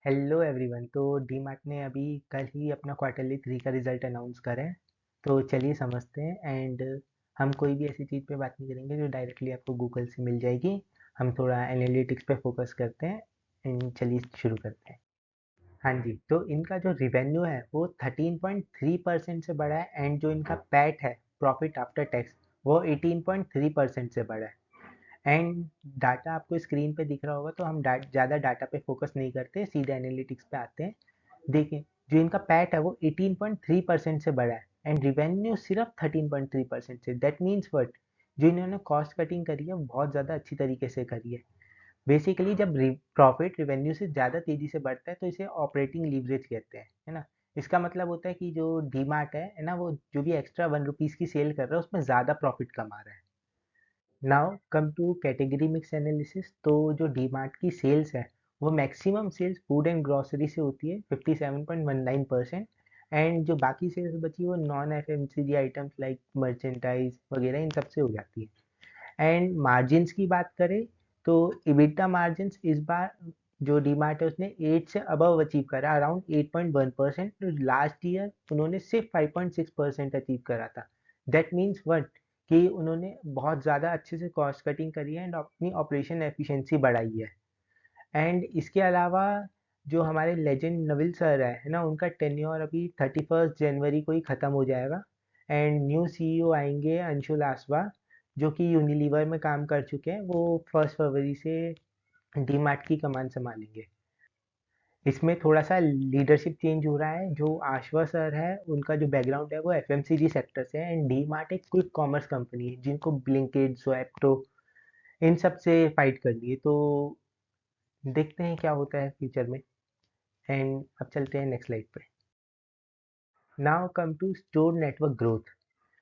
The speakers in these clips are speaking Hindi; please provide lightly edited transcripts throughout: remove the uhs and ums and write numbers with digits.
Hello everyone. तो डीमार्ट ने अभी कल ही अपना क्वार्टरली 3 का रिजल्ट अनाउंस करा है। तो चलिए समझते हैं। एंड हम कोई भी ऐसी चीज़ पे बात नहीं करेंगे जो डायरेक्टली आपको गूगल से मिल जाएगी। हम थोड़ा एनालिटिक्स पे फोकस करते हैं। एंड चलिए शुरू करते हैं। हाँ जी, तो इनका जो रिवेन्यू है वो 13.3% से बढ़ा है। एंड जो इनका पैट है, प्रॉफिट आफ्टर टैक्स, वो 18.3% से बढ़ा है। एंड डाटा आपको स्क्रीन पे दिख रहा होगा, तो हम ज़्यादा डाटा पे फोकस नहीं करते, सीधे एनालिटिक्स पे आते हैं। देखिए, जो इनका पैट है वो 18.3% से बढ़ा है एंड रिवेन्यू सिर्फ 13.3% से। दैट मीन्स व्हाट, जो इन्होंने कॉस्ट कटिंग करी है वो बहुत ज़्यादा अच्छी तरीके से करी है। बेसिकली जब प्रॉफिट रिवेन्यू से ज़्यादा तेज़ी से बढ़ता है तो इसे ऑपरेटिंग लीवरेज कहते हैं, है ना। इसका मतलब होता है कि जो डीमार्ट है ना, वो जो भी एक्स्ट्रा 1 रुपीज़ की सेल कर रहा है उसमें ज़्यादा प्रॉफिट कमा रहा है। Now come to category mix analysis. तो जो डीमार्ट की सेल्स है वो maximum sales food and grocery से होती है 57.19%। एंड जो बाकी सेल्स बची वो non FMCG items like merchandise वगैरह इन सब से हो जाती है। एंड मार्जिन्स की बात करें तो इबिटा मार्जिन्स इस बार जो डीमार्ट है उसने 8 से अबव अचीव करा, अराउंड 8.1%। लास्ट ईयर उन्होंने सिर्फ 5.6% अचीव करा था। दैट मीन्स व्हाट, कि उन्होंने बहुत ज़्यादा अच्छे से कॉस्ट कटिंग करी है एंड अपनी ऑपरेशन एफिशिएंसी बढ़ाई है। एंड इसके अलावा जो हमारे लेजेंड नविल सर है ना, उनका टेन्योर अभी 31 जनवरी को ही ख़त्म हो जाएगा। एंड न्यू सीईओ आएंगे अंशु लासवा, जो कि यूनिलीवर में काम कर चुके हैं। वो 1 फरवरी से डीमार्ट की कमान संभालेंगे। इसमें थोड़ा सा लीडरशिप चेंज हो रहा है। जो आश्वा सर है उनका जो बैकग्राउंड है वो एफएमसीजी सेक्टर से है। एंड डी मार्ट एक क्विक कॉमर्स कंपनी है जिनको ब्लिंकिट, ज़ोएप्टो इन सब से फाइट करनी है। तो देखते हैं क्या होता है फ्यूचर में। एंड अब चलते हैं नेक्स्ट स्लाइड पे। Now come to store network growth.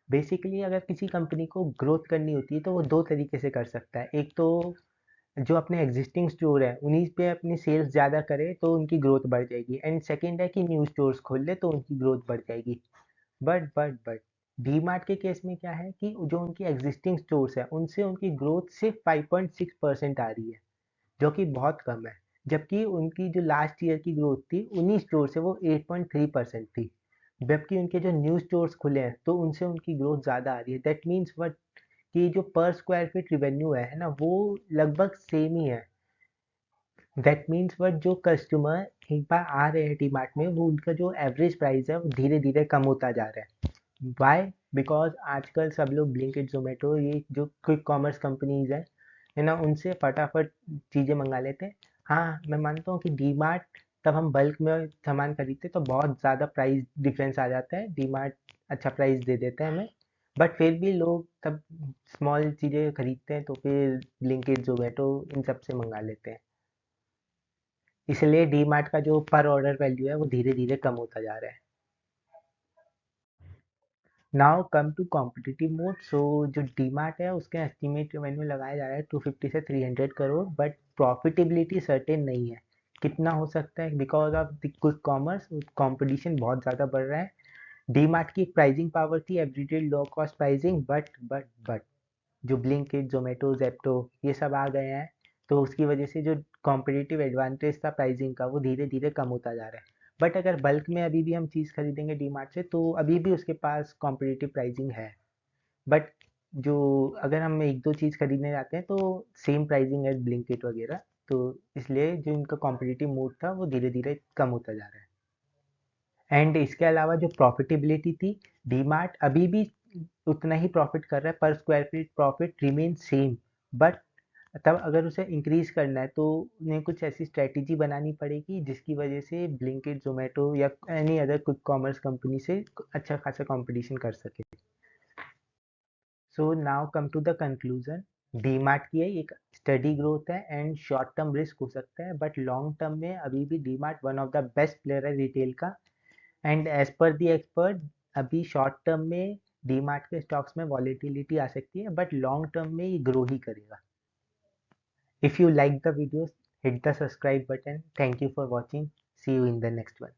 Basically अगर किसी कंपनी को ग्रोथ करनी होती है तो वो दो तरीके से कर सकता है। एक तो जो अपने एग्जिस्टिंग स्टोर है उन्हीं पे अपनी सेल्स ज़्यादा करे तो उनकी ग्रोथ बढ़ जाएगी। एंड सेकंड है कि न्यू स्टोर्स खोल ले तो उनकी ग्रोथ बढ़ जाएगी। बट डी मार्ट के केस में क्या है कि जो उनकी एग्जिस्टिंग स्टोर्स है उनसे उनकी ग्रोथ सिर्फ 5.6% आ रही है, जो कि बहुत कम है। जबकि उनकी जो लास्ट ईयर की ग्रोथ थी उन्हीं स्टोर से वो 8.3% थी। जबकि उनके जो न्यू स्टोर्स खुले हैं तो उनसे उनकी ग्रोथ ज़्यादा आ रही है। दैट मीन्स वट, कि जो पर स्क्वायर फीट रिवेन्यू है ना, वो लगभग सेम ही है। दैट मीन्स वट, जो कस्टमर एक बार आ रहे हैं डीमार्ट में, वो उनका जो एवरेज प्राइस है वो धीरे धीरे कम होता जा रहा है। वाई? बिकॉज आजकल सब लोग ब्लिंकिट, जोमेटो, ये जो क्विक कॉमर्स कंपनीज है ना, उनसे फटाफट चीज़ें मंगा लेते हैं। हाँ, मैं मानता हूँ कि डीमार्ट तब हम बल्क में सामान खरीदते तो बहुत ज़्यादा प्राइस डिफरेंस आ जाता है। डीमार्ट अच्छा प्राइस दे देता है हमें, बट फिर भी लोग तब स्मॉल चीज़ें खरीदते हैं तो फिर ब्लिंकिट, जोमेटो इन सब से मंगा लेते हैं। इसलिए डीमार्ट का जो पर ऑर्डर वैल्यू है वो धीरे धीरे कम होता जा रहा है। Now come to competitive mode. So जो डीमार्ट है उसके एस्टिमेट रेवेन्यू लगाया जा रहा है 250 से 300 करोड़, बट प्रॉफिटेबिलिटी सर्टेन नहीं है। कितना हो सकता है? Because of the quick commerce competition बहुत ज़्यादा बढ़ रहा है। डीमार्ट की प्राइसिंग पावर थी everyday low cost pricing, but जो ब्लिंकिट, जोमेटो, जेप्टो ये सब आ गए हैं, तो उसकी वजह से जो कॉम्पिटिटिव एडवांटेज था प्राइसिंग का वो धीरे धीरे कम होता जा रहा है। बट अगर बल्क में अभी भी हम चीज़ खरीदेंगे डीमार्ट से तो अभी भी उसके पास कॉम्पिटिटिव प्राइसिंग है। बट जो अगर हम एक दो चीज़ खरीदने जाते हैं तो सेम प्राइसिंग है ब्लिंकिट वगैरह। तो इसलिए जो इनका कॉम्पिटिटिव मोड था वो धीरे धीरे कम होता जा रहा है। एंड इसके अलावा जो प्रॉफिटेबिलिटी थी, डीमार्ट अभी भी उतना ही प्रॉफिट कर रहा है, पर square feet profit remain same. But तब अगर उसे इंक्रीज करना है तो उन्हें कुछ ऐसी स्ट्रेटेजी बनानी पड़ेगी जिसकी वजह से ब्लिंकिट, जोमेटो या any other quick commerce company से अच्छा खासा कंपटीशन कर सके। So now come to the conclusion. DMart की एक स्टडी ग्रोथ है एंड शॉर्ट टर्म रिस्क हो सकता है, बट लॉन्ग टर्म में अभी भी DMart one of the best player है रिटेल का। And as per the expert, अभी शॉर्ट टर्म में डीमार्ट के स्टॉक्स में वॉलेटिलिटी आ सकती है, बट लॉन्ग टर्म में ये ग्रो ही करेगा। If you like the videos, hit the subscribe button. Thank you for watching. See you in the next one.